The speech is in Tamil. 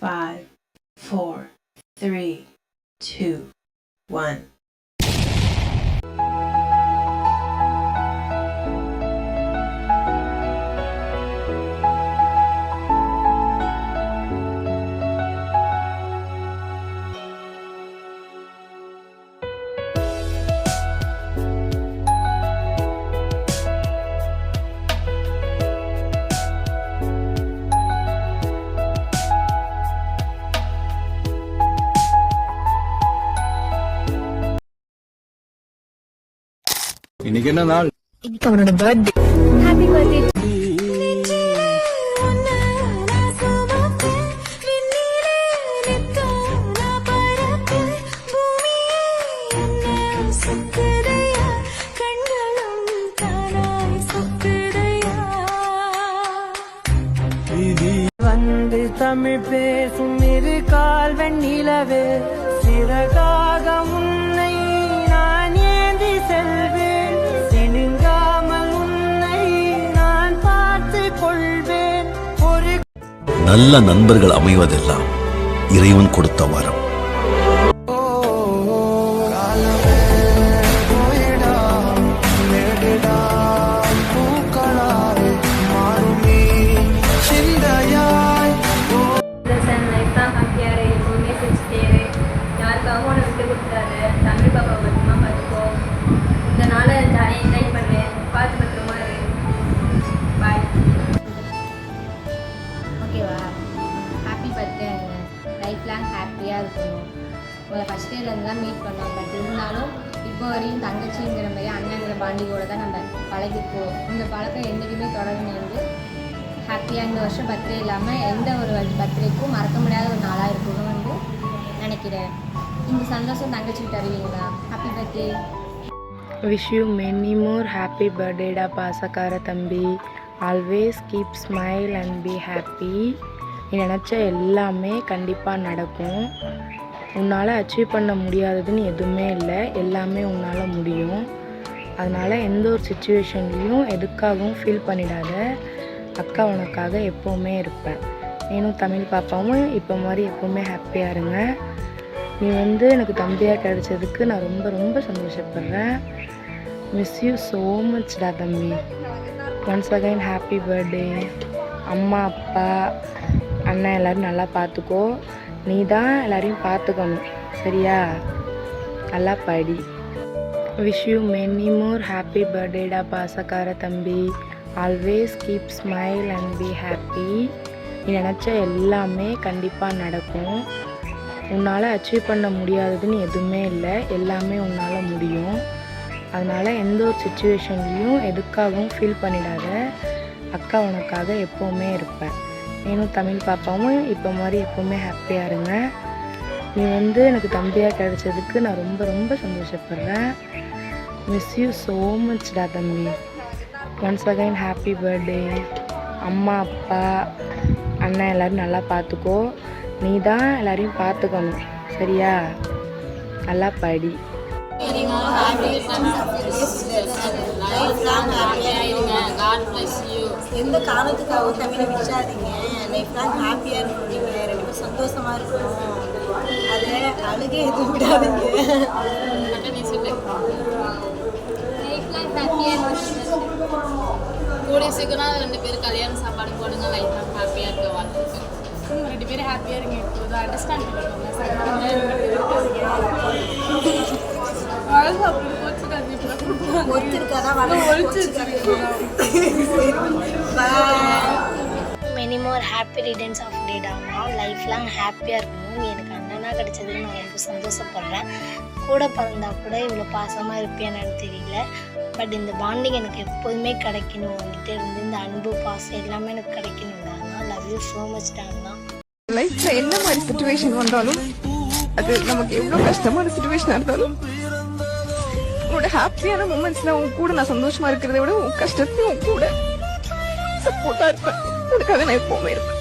5, 4, 3, 2, 1. இன்னைக்கு என்ன நாள்? இன்னைக்கு அவனோட பர்த்டே. Happy birthday. வந்து தமிழ் பேசும் இரு கால் வெண்ணிலவே சிறகாக உன்னை நான் ஏந்தி செல்வேன், சினுங்காமல் உன்னை நான் பார்த்து கொள்வேன். ஒரு நல்ல நண்பர்கள் அமைவதெல்லாம் இறைவன் கொடுத்த வரம். தமிழ் பாப்பா பத்திரமா பார்த்துக்கோ. இந்த நாளை ஜாலியாக என்ஜாய் பண்ணு. பார்த்து பத்திரமா இரு. பாய். ஓகேவா? Happy birthday. லைஃப் லாங் ஹாப்பியாக இருக்கணும். உங்களை ஃபஸ்ட் இயர்லேருந்து தான் மீட் பண்ணோம். பட் இருந்தாலும் இப்போ வரையும் தங்கச்சிங்கிற மாதிரி அண்ணங்கிற பாண்டிகோட தான் நம்ம பழகிப்போம். இந்த பழக்கம் என்றைக்குமே தொடர்ந்து வந்து ஹாப்பியாக இந்த வருஷம் பர்த்டே இல்லாமல் எந்த ஒரு பர்த்டேக்கும் மறக்க முடியாத ஒரு நாளாக இருக்கணும்னு வந்து நினைக்கிறேன். இந்த சந்தோஷம் தங்கச்சிக்கு தருவீங்களா? Happy birthday. Wish you many more happy பர்த்டேடா பாசக்கார தம்பி. Always keep smile and be happy. நீ நினச்ச எல்லாமே கண்டிப்பாக நடக்கும். உன்னால் அச்சீவ் பண்ண முடியாததுன்னு எதுவுமே இல்லை, எல்லாமே உன்னால் முடியும். அதனால் எந்த ஒரு சுச்சுவேஷன்லேயும் எதுக்காகவும் ஃபீல் பண்ணிடாத. அக்கா உனக்காக எப்போவுமே இருப்பேன். நீனும் தமிழ் பாப்பாவும் இப்போ மாதிரி எப்போவுமே ஹாப்பியாக இருங்க. நீ வந்து எனக்கு தம்பியாக கிடைச்சதுக்கு நான் ரொம்ப ரொம்ப சந்தோஷப்படுறேன். மிஸ் யூ ஸோ மச்டா தம்பி. Once again happy birthday. அம்மா அப்பா அண்ணன் எல்லோரும் நல்லா பார்த்துக்கோ. நீ தான் எல்லோரையும் பார்த்துக்கணும், சரியா? நல்லா படி. Wish you many more happy பர்த்டேடா பாசக்கார தம்பி. Always keep smile and be happy. நீ நினச்ச எல்லாமே கண்டிப்பாக நடக்கும். உன்னால் அச்சீவ் பண்ண முடியாததுன்னு எதுவுமே இல்லை, எல்லாமே உன்னால் முடியும். அதனால் எந்த ஒரு சுச்சுவேஷன்லேயும் எதுக்காகவும் ஃபீல் பண்ணிடாத. அக்கா உனக்காக எப்போவுமே இருப்பேன். நீனும் தமிழ் பாப்பாவும் இப்போ மாதிரி எப்போவுமே ஹாப்பியாக இருங்க. நீ வந்து எனக்கு தம்பியாக கிடைச்சதுக்கு நான் ரொம்ப ரொம்ப சந்தோஷப்படுறேன். மிஸ் யூ ஸோ மச்டா தம்பி. Once again happy birthday. அம்மா அப்பா அண்ணன் எல்லோரும் நல்லா பார்த்துக்கோ. நீ தான் எல்லாரையும் பார்த்துக்கணும், சரியா? நல்லா படி. எந்த காரணத்துக்காகவும் தமிழை விசாதீங்க. லைஃப் லாங் ஹாப்பியாக இருக்கணும். நீங்கள் ரெண்டு பேரும் சந்தோஷமாக இருக்கணும். அதை அழுகே எதுவும் விடாதீங்க. லைஃப் லாங் ஹாப்பியாக இருக்கணும். கூடிய சீக்கிரம் 2 பேரும் கல்யாண சாப்பாடு போடுங்க. லைஃப் லாங் ஹாப்பியாக இருக்க வாழ்க்கை. 2 பேரும் ஹாப்பியாக இருங்க. இப்போது அண்டர்ஸ்டாண்ட் பண்ணிக்கோங்க. Many more happy returns of day டாமா. லைஃப் லாங் ஹாப்பியாக இருக்கணும். நீ எனக்கு அண்ணனாக கிடைச்சதுக்கு நான் ரொம்ப சந்தோஷப்படுறேன். கூட பிறந்தா கூட இவ்வளோ பாசமாக இருப்பேன்னு தெரியல. பட் இந்த பாண்டிங் எனக்கு எப்போதுமே கிடைக்கணும். உங்ககிட்ட இருந்து இந்த அன்பு பாசம் எல்லாமே எனக்கு கிடைக்கணும். தான் லவ் யூ ஸோ மச் டாமா. லைஃப்ல என்ன மாதிரி சிச்சுவேஷன் வந்தாலும், அது நமக்கு எவ்வளவு கஷ்டமான சிச்சுவேஷனா இருந்தாலும், உன்னோட ஹாப்பியான மூமெண்ட்ஸ்ல உன் கூட நான் சந்தோஷமா இருக்கிறத விட உன் கஷ்டத்தையும் உன் கூட சப்போர்ட்டா இருப்பேன். அதுக்காக நான் எப்பவுமே இருப்பேன்.